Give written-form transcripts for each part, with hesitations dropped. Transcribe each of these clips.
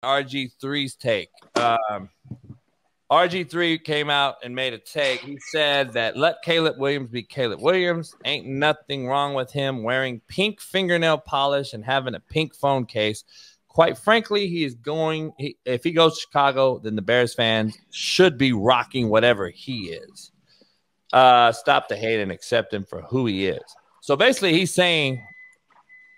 RG3's take. RG3 came out and made a take. He said that let Caleb Williams be Caleb Williams. Ain't nothing wrong with him wearing pink fingernail polish and having a pink phone case. Quite frankly, if he goes to Chicago, then the Bears fans should be rocking whatever he is. Stop the hate and accept him for who he is. So basically, he's saying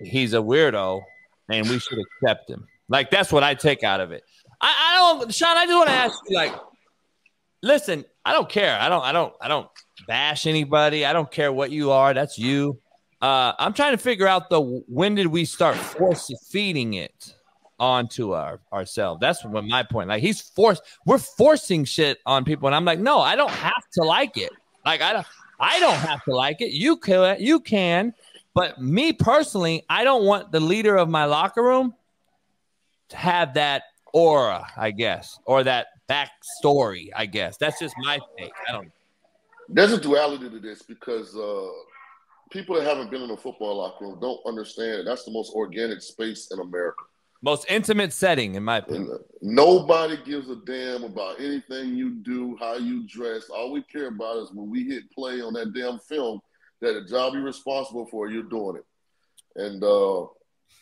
he's a weirdo and we should accept him. Like, that's what I take out of it. I don't, Shaun, I just want to ask you, like, listen, I don't care. I don't bash anybody. I don't care what you are. That's you. I'm trying to figure out when did we start feeding it onto ourselves? That's what my point. Like, we're forcing shit on people, and I'm like, no, I don't have to like it. Like, I don't have to like it. You can, but me personally, I don't want the leader of my locker room to have that aura, I guess, or that backstory, I guess. That's just my take. I don't know. There's a duality to this because people that haven't been in a football locker room don't understand that's the most organic space in America. Most intimate setting, in my opinion. Nobody gives a damn about anything you do, how you dress. All we care about is when we hit play on that damn film, that the job you're responsible for, you're doing it. And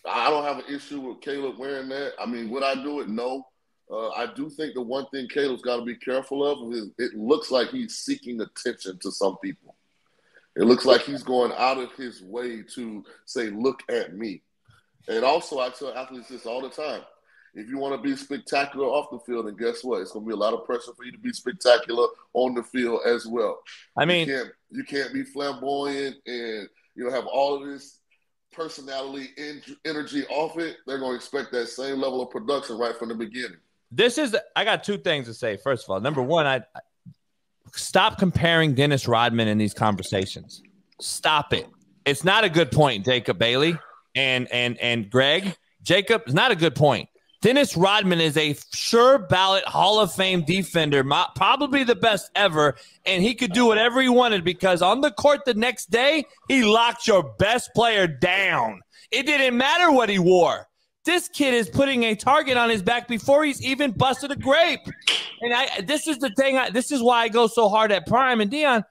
I don't have an issue with Caleb wearing that. I mean, would I do it? No. I do think the one thing Caleb's got to be careful of is it looks like he's seeking attention to some people. It looks like he's going out of his way to say, look at me. And also, I tell athletes this all the time. If you want to be spectacular off the field, then guess what? It's going to be a lot of pressure for you to be spectacular on the field as well. I mean, you can't be flamboyant and have all of this personality, energy off it. They're going to expect that same level of production right from the beginning. I got two things to say. First of all, number one, I stop comparing Dennis Rodman in these conversations. Stop it. It's not a good point, Jacob Bailey and Greg. Jacob, it's not a good point. Dennis Rodman is a sure ballot Hall of Fame defender, probably the best ever, and he could do whatever he wanted because on the court the next day, he locked your best player down. It didn't matter what he wore. This kid is putting a target on his back before he's even busted a grape. And this is the thing. This is why I go so hard at Prime and Dion.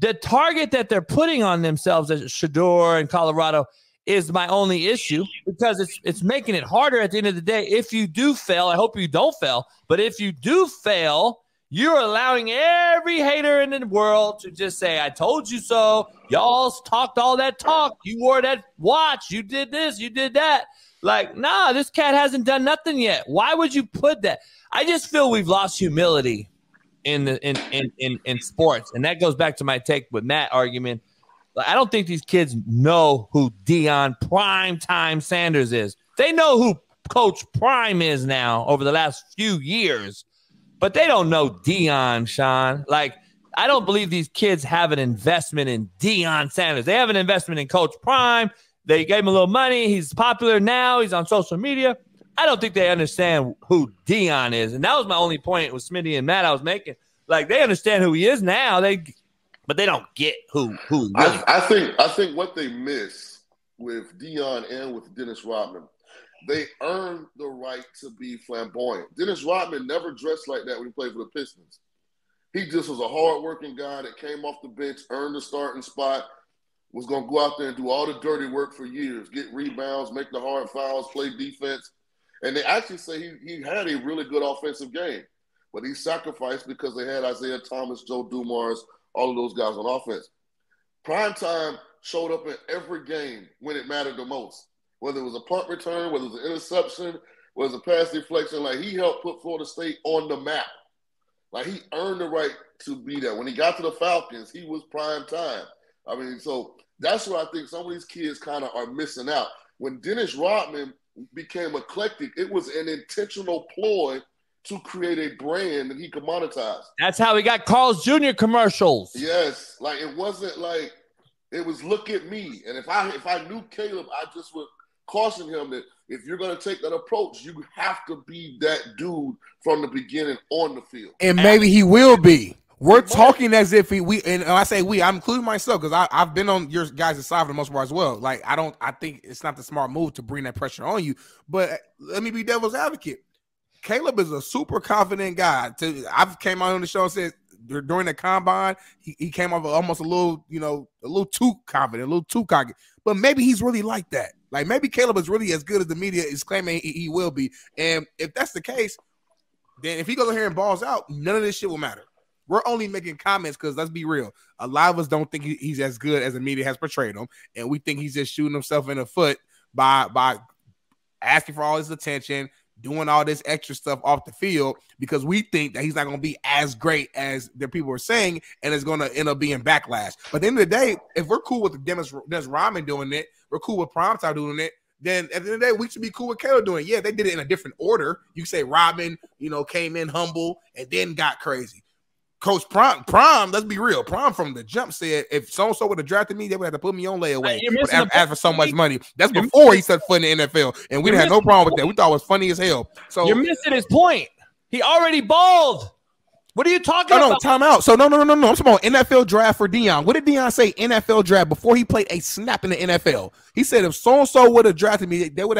The target that they're putting on themselves at Shador and Colorado is my only issue because it's making it harder at the end of the day. If you do fail, I hope you don't fail, but if you do fail, you're allowing every hater in the world to just say, I told you so. Y'all talked all that talk. You wore that watch. You did this. You did that. Like, nah, this cat hasn't done nothing yet. Why would you put that? I just feel we've lost humility in sports. And that goes back to my take with Matt argument. I don't think these kids know who Dion Primetime Sanders is. They know who Coach Prime is now over the last few years, but they don't know Dion, Shaun. Like, I don't believe these kids have an investment in Dion Sanders. They have an investment in Coach Prime. They gave him a little money. He's popular now. He's on social media. I don't think they understand who Dion is. And that was my only point with Smitty and Matt I was making. Like, they understand who he is now. But they don't get who really. I think what they miss with Dion and with Dennis Rodman, they earned the right to be flamboyant. Dennis Rodman never dressed like that when he played for the Pistons. He just was a hard-working guy that came off the bench, earned the starting spot, was going to go out there and do all the dirty work for years, get rebounds, make the hard fouls, play defense. And they actually say he had a really good offensive game, but he sacrificed because they had Isaiah Thomas, Joe Dumars, all of those guys on offense. Primetime showed up in every game when it mattered the most. Whether it was a punt return, whether it was an interception, whether it was a pass deflection, like he helped put Florida State on the map. Like he earned the right to be there. When he got to the Falcons, he was primetime. I mean, so that's what I think some of these kids kind of are missing out. When Dennis Rodman became eclectic, it was an intentional ploy to create a brand that he could monetize. That's how he got Carl's Jr. commercials. Yes. Like, it wasn't like, it was look at me. And if I knew Caleb, I just would caution him that if you're going to take that approach, you have to be that dude from the beginning on the field. And maybe he will be. We're talking as if and I say we, I'm including myself because I've been on your guys' side for the most part as well. Like, I think it's not the smart move to bring that pressure on you. But let me be devil's advocate. Caleb is a super confident guy. I've came out on the show and said during the combine, he came off almost a little too confident, a little too cocky. But maybe he's really like that. Like maybe Caleb is really as good as the media is claiming he will be. And if that's the case, then if he goes in here and balls out, none of this shit will matter. We're only making comments because let's be real. A lot of us don't think he's as good as the media has portrayed him, and we think he's just shooting himself in the foot by asking for all this attention, doing all this extra stuff off the field because we think that he's not going to be as great as the people are saying, and it's going to end up being backlash. But at the end of the day, if we're cool with Dennis Rodman doing it, we're cool with Primetime doing it, then at the end of the day, we should be cool with Caleb doing it. Yeah, they did it in a different order. You can say Rodman, came in humble and then got crazy. Coach Prime, let's be real. Prime from the jump said if so-and-so would have drafted me, they would have to put me on layaway. Ask for so much money. That's before he set foot in the NFL. And we had no problem with that. We thought it was funny as hell. So you're missing his point. He already balled. What are you talking about? No, time out. So no. I'm talking about NFL draft for Dion. What did Dion say NFL draft before he played a snap in the NFL? He said if so-and-so would have drafted me, I would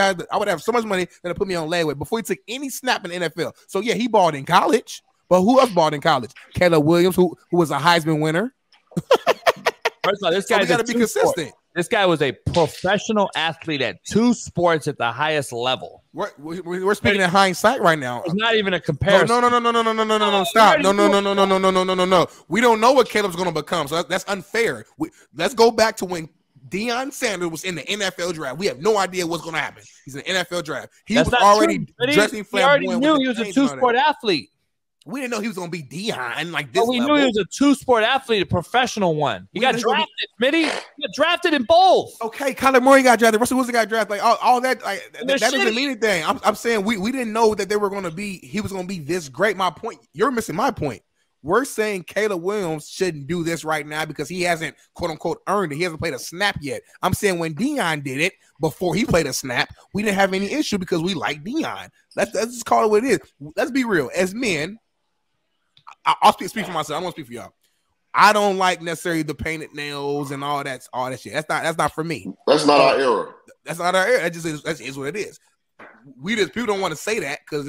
have so much money that would put me on layaway before he took any snap in the NFL. So yeah, he balled in college. But who else balled in college? Caleb Williams, who was a Heisman winner. First of all, this guy got to be consistent. This guy was a professional athlete at 2 sports at the highest level. We're speaking in hindsight right now. It's not even a comparison. No. Stop. No. We don't know what Caleb's going to become, so that's unfair. Let's go back to when Dion Sanders was in the NFL draft. We have no idea what's going to happen. He's in the NFL draft. He was already dressing flamboyant. He already knew he was a 2-sport athlete. We didn't know he was going to be Dion like this. But we knew he was a 2-sport athlete, a professional one. He got drafted, Smitty. He got drafted in both. Okay, Kyler Murray got drafted. Russell Wilson got drafted. Like all that, that doesn't mean anything. I'm saying we didn't know that they were going to be. He was going to be this great. My point. You're missing my point. We're saying Caleb Williams shouldn't do this right now because he hasn't quote unquote earned it. He hasn't played a snap yet. I'm saying when Dion did it before he played a snap, we didn't have any issue because we like Dion. Let's just call it what it is. Let's be real. As men. I'll speak for myself. I don't want to speak for y'all. I don't like necessarily the painted nails and all that shit. That's not for me. That's not our era. That's not our era. That is what it is. People don't want to say that because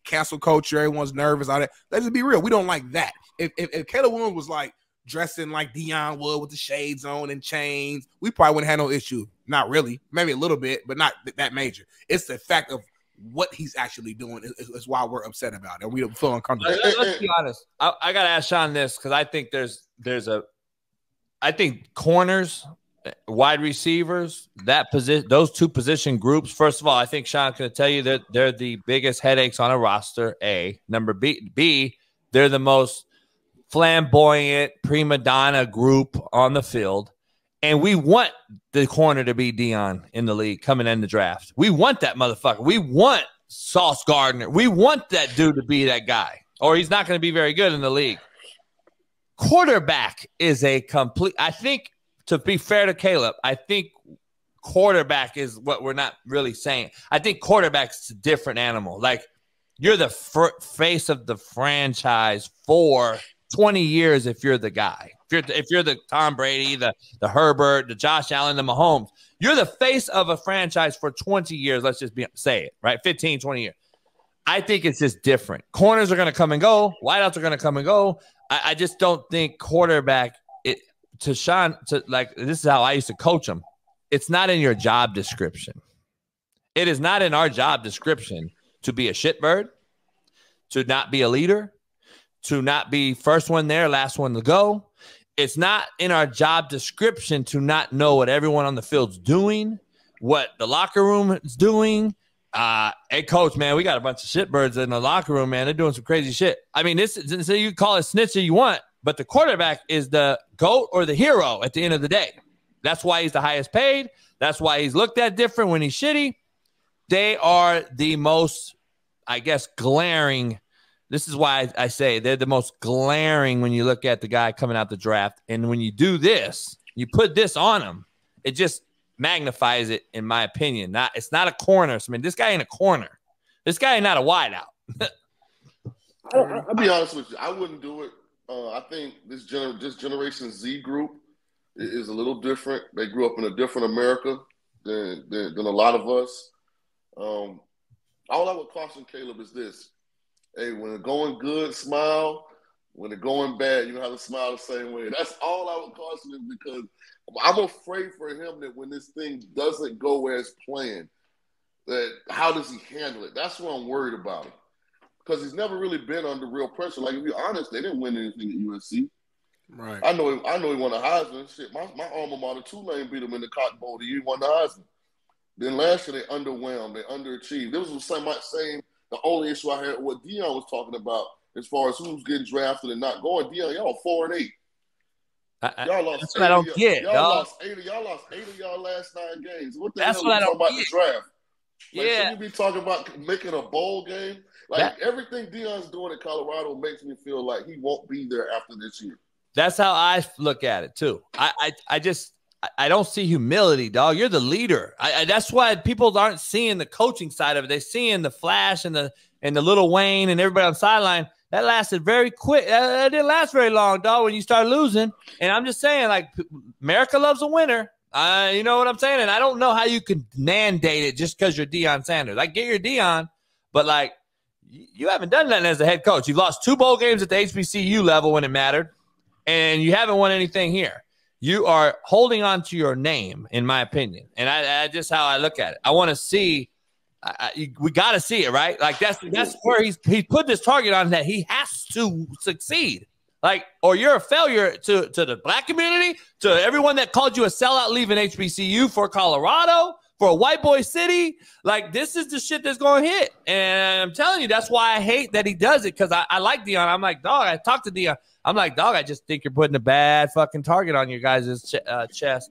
cancel culture. Everyone's nervous. All that. Let's just be real. We don't like that. If Caleb Williams was like dressing like Dion would with the shades on and chains, we probably wouldn't have no issue. Not really. Maybe a little bit, but not that major. It's the fact of what he's actually doing is why we're upset about it. And we don't feel uncomfortable. Let's be honest. I got to ask Shaun this because I think I think corners, wide receivers, those 2 position groups. First of all, I think Shaun's going to tell you that they're the biggest headaches on a roster. A. Number B, they're the most flamboyant prima donna group on the field. And we want the corner to be Dion in the league coming in the draft. We want that motherfucker. We want Sauce Gardner. We want that dude to be that guy, or he's not going to be very good in the league. Quarterback is a complete – I think, to be fair to Caleb, I think quarterback is what we're not really saying. I think quarterback's a different animal. Like, you're the face of the franchise for 20 years if you're the guy. If you're the Tom Brady, the Herbert, the Josh Allen, the Mahomes, you're the face of a franchise for 20 years. Let's just say it, right? 15, 20 years. I think it's just different. Corners are going to come and go. Wideouts are going to come and go. I just don't think quarterback, Shaun, this is how I used to coach him. It's not in your job description. It is not in our job description to be a shitbird, to not be a leader, to not be first one there, last one to go. It's not in our job description to not know what everyone on the field's doing, what the locker room is doing. Hey, coach, man, we got a bunch of shitbirds in the locker room, man. They're doing some crazy shit. I mean, so you call it snitcher you want, but the quarterback is the GOAT or the hero at the end of the day. That's why he's the highest paid. That's why he's looked at different when he's shitty. They are the most, I guess, glaring. This is why I say they're the most glaring when you look at the guy coming out the draft. And when you do this, you put this on him, it just magnifies it, in my opinion. It's not a corner. I mean, this guy ain't a corner. This guy ain't not a wideout. I'll be honest with you. I wouldn't do it. I think this Generation Z group is a little different. They grew up in a different America than a lot of us. All I would caution Caleb is this. Hey, when it's going good, smile. When it's going bad, you have to smile the same way. That's all I would caution him, because I'm afraid for him that when this thing doesn't go as planned, that how does he handle it? That's what I'm worried about him. Because he's never really been under real pressure. Like, to be honest, they didn't win anything at USC. Right. I know he won the Heisman. Shit, my alma mater, Tulane, beat him in the Cotton Bowl the year he won the Heisman. Then last year they underwhelmed, they underachieved. This was the only issue I had with what Dion was talking about as far as who's getting drafted and not going. Dion, y'all 4-8. Y'all lost. That's what I don't get. Y'all lost 8 of y'all last 9 games. What the That's hell what are you talking about get. the draft? Like, Yeah. should you be talking about making a bowl game? Like, everything Dion's doing in Colorado makes me feel like he won't be there after this year. That's how I look at it too. I don't see humility, dog. You're the leader. That's why people aren't seeing the coaching side of it. They're seeing the flash and the Little Wayne and everybody on the sideline. That lasted very quick. That didn't last very long, dog, when you start losing. And I'm just saying, like, America loves a winner. You know what I'm saying? And I don't know how you can mandate it just because you're Dion Sanders. I get your Dion, but, like, you haven't done nothing as a head coach. You've lost 2 bowl games at the HBCU level when it mattered, and you haven't won anything here. You are holding on to your name, in my opinion. And I just how I look at it. I want to see we got to see it, right? Like, that's where he's put this target on, that he has to succeed. Like, or you're a failure to the black community, to everyone that called you a sellout leaving HBCU for Colorado, for a white boy city. Like, this is the shit that's going to hit. And I'm telling you, that's why I hate that he does it, because I like Dion. I'm like, dog, I talked to Dion. I'm like, dog, I just think you're putting a bad fucking target on your guys' chest.